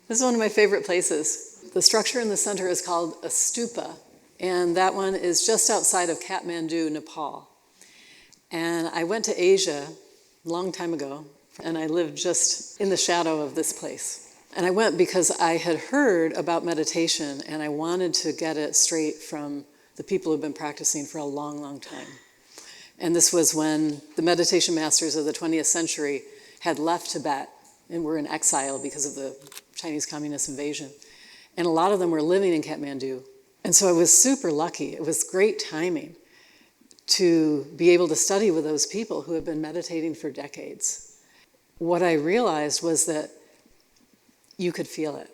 This is one of my favorite places. The structure in the center is called a stupa, and that one is just outside of Kathmandu, Nepal. And I went to Asia a long time ago, and I lived just in the shadow of this place. And I went because I had heard about meditation, and I wanted to get it straight from the people who've been practicing for a long, long time. And this was when the meditation masters of the 20th century had left Tibet and were in exile because of the Chinese communist invasion. And a lot of them were living in Kathmandu. And so I was super lucky. It was great timing to be able to study with those people who have been meditating for decades. What I realized was that you could feel it.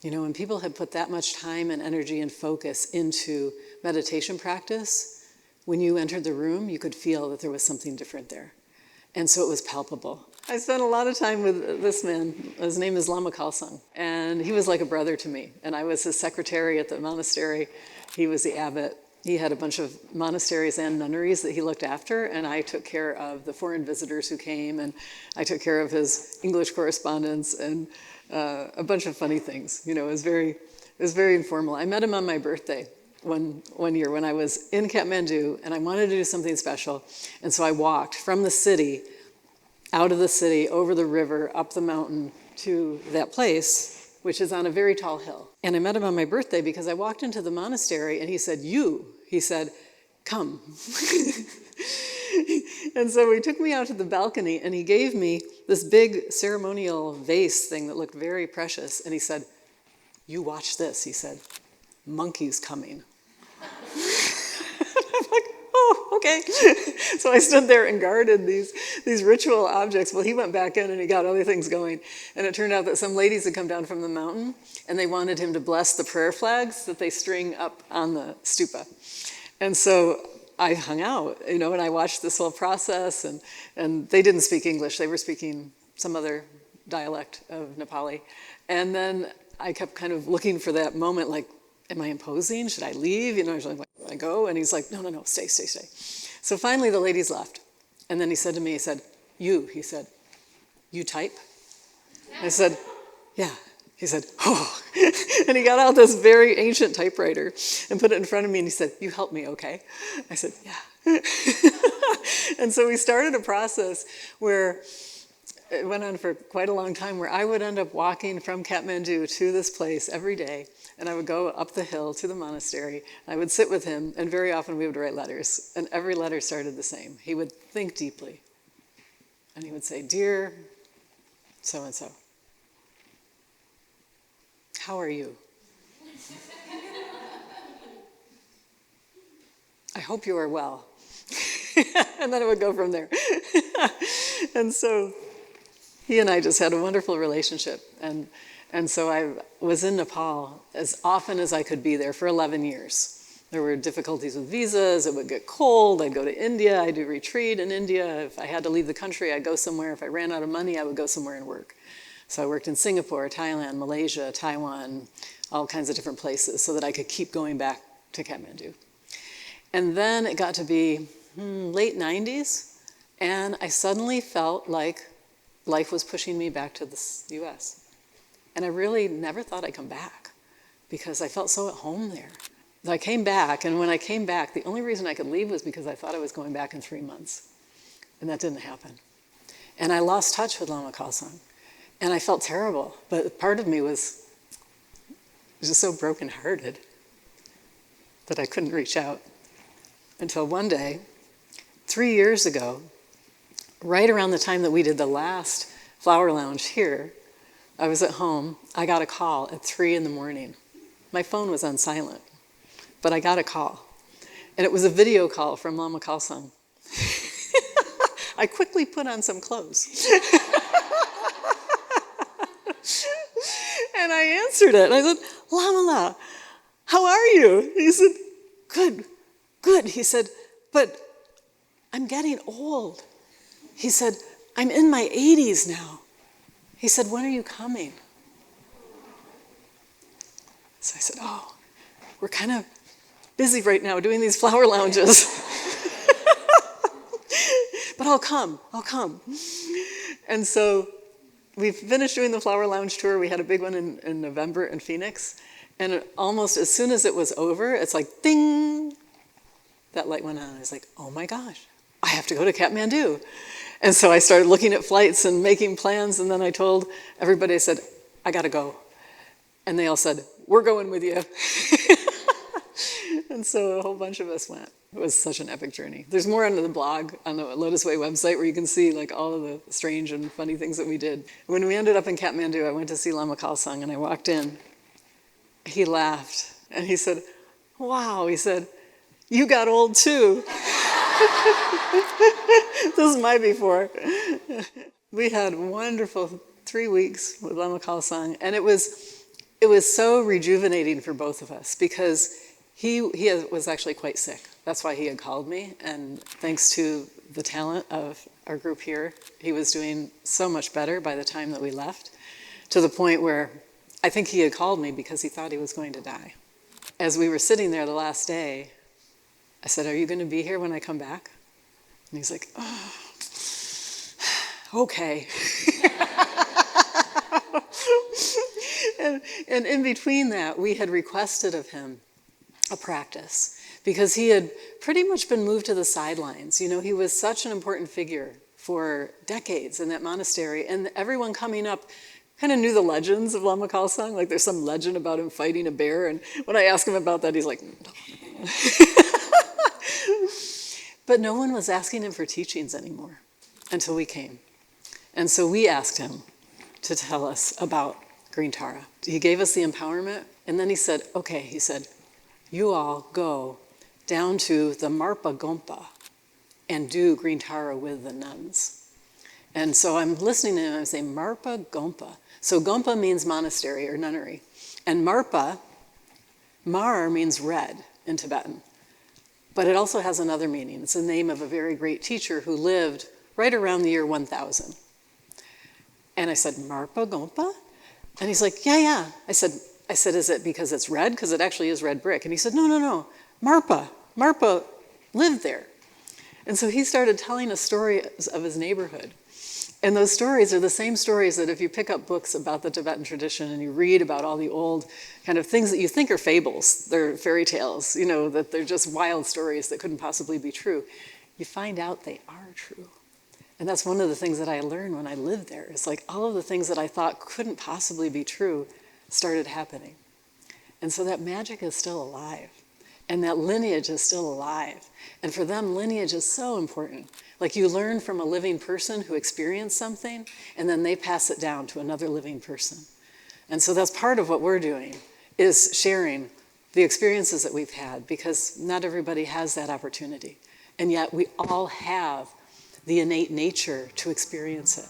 You know, when people had put that much time and energy and focus into meditation practice, when you entered the room, you could feel that there was something different there. And so it was palpable. I spent a lot of time with this man. His name is Lama Kalsang, and he was like a brother to me. And I was his secretary at the monastery. He was the abbot. He had a bunch of monasteries and nunneries that he looked after, and I took care of the foreign visitors who came, and I took care of his English correspondence and a bunch of funny things. You know, it was very informal. I met him on my birthday one year when I was in Kathmandu, and I wanted to do something special. And so I walked from the city, out of the city, over the river, up the mountain to that place, which is on a very tall hill. And I met him on my birthday because I walked into the monastery, and he said, he said, come. And so he took me out to the balcony, and he gave me this big ceremonial vase thing that looked very precious. And he said, you watch this, he said, monkey's coming. I'm like, oh, okay. So I stood there and guarded these ritual objects. Well, he went back in and he got other things going. And it turned out that some ladies had come down from the mountain, and they wanted him to bless the prayer flags that they string up on the stupa. And so I hung out, you know, and I watched this whole process, and they didn't speak English. They were speaking some other dialect of Nepali. And then I kept kind of looking for that moment, like, am I imposing? Should I leave? You know, I was like, I go? And he's like, no, stay. So finally the ladies left. And then he said to me, he said, you type? I said, yeah. He said, oh. And he got out this very ancient typewriter and put it in front of me, and he said, you help me, okay? I said, yeah. And so we started a process where it went on for quite a long time, where I would end up walking from Kathmandu to this place every day, and I would go up the hill to the monastery. I would sit with him, and very often we would write letters, and every letter started the same. He would think deeply, and he would say, dear so-and-so, how are you? I hope you are well. And then it would go from there. And so he and I just had a wonderful relationship. And so I was in Nepal as often as I could be there for 11 years. There were difficulties with visas. It would get cold. I'd go to India. I'd do retreat in India. If I had to leave the country, I'd go somewhere. If I ran out of money, I would go somewhere and work. So I worked in Singapore, Thailand, Malaysia, Taiwan, all kinds of different places so that I could keep going back to Kathmandu. And then it got to be late 90s, and I suddenly felt like life was pushing me back to the US. And I really never thought I'd come back because I felt so at home there. So I came back, and when I came back, the only reason I could leave was because I thought I was going back in 3 months. And that didn't happen. And I lost touch with Lama Kalsang. And I felt terrible, but part of me was just so brokenhearted that I couldn't reach out until one day, 3 years ago, right around the time that we did the last flower lounge here, I was at home. I got a call at 3 in the morning. My phone was on silent, but I got a call. And it was a video call from Lama Kalsang. I quickly put on some clothes. And I answered it. And I said, Lama, how are you? He said, good. He said, but I'm getting old. He said, I'm in my 80s now. He said, when are you coming? So I said, oh, we're kind of busy right now doing these flower lounges. But I'll come. And so we finished doing the Flower Lounge tour. We had a big one in November in Phoenix. And almost as soon as it was over, it's like, ding, that light went on. I was like, oh my gosh, I have to go to Kathmandu. And so I started looking at flights and making plans. And then I told everybody, I said, I got to go. And they all said, we're going with you. And so a whole bunch of us went. It was such an epic journey. There's more on the blog, on the LOTUSWEI website, where you can see like all of the strange and funny things that we did. When we ended up in Kathmandu, I went to see Lama Kalsang, and I walked in. He laughed, and he said, wow, he said, you got old too. This is my before. We had wonderful 3 weeks with Lama Kalsang, and it was so rejuvenating for both of us, because he was actually quite sick. That's why he had called me, and thanks to the talent of our group here, he was doing so much better by the time that we left, to the point where I think he had called me because he thought he was going to die. As we were sitting there the last day, I said, are you going to be here when I come back? And he's like, oh, okay. And in between that, we had requested of him a practice, because he had pretty much been moved to the sidelines. You know, he was such an important figure for decades in that monastery, and everyone coming up kind of knew the legends of Lama Kalsang. Like, there's some legend about him fighting a bear, and when I ask him about that, he's like, no. But no one was asking him for teachings anymore until we came. And so we asked him to tell us about Green Tara. He gave us the empowerment, and then he said, okay, he said, you all go down to the Marpa Gompa and do Green Tara with the nuns. And so I'm listening to him, and I'm saying, Marpa Gompa. So Gompa means monastery or nunnery. And Marpa, Mar means red in Tibetan. But it also has another meaning. It's the name of a very great teacher who lived right around the year 1000. And I said, Marpa Gompa? And he's like, yeah. I said, is it because it's red? Because it actually is red brick. And he said, no. Marpa lived there. And so he started telling us stories of his neighborhood. And those stories are the same stories that if you pick up books about the Tibetan tradition and you read about all the old kind of things that you think are fables, they're fairy tales, you know, that they're just wild stories that couldn't possibly be true, you find out they are true. And that's one of the things that I learned when I lived there. It's like all of the things that I thought couldn't possibly be true started happening. And so that magic is still alive. And that lineage is still alive. And for them, lineage is so important. Like, you learn from a living person who experienced something, and then they pass it down to another living person. And so that's part of what we're doing, is sharing the experiences that we've had, because not everybody has that opportunity. And yet we all have the innate nature to experience it.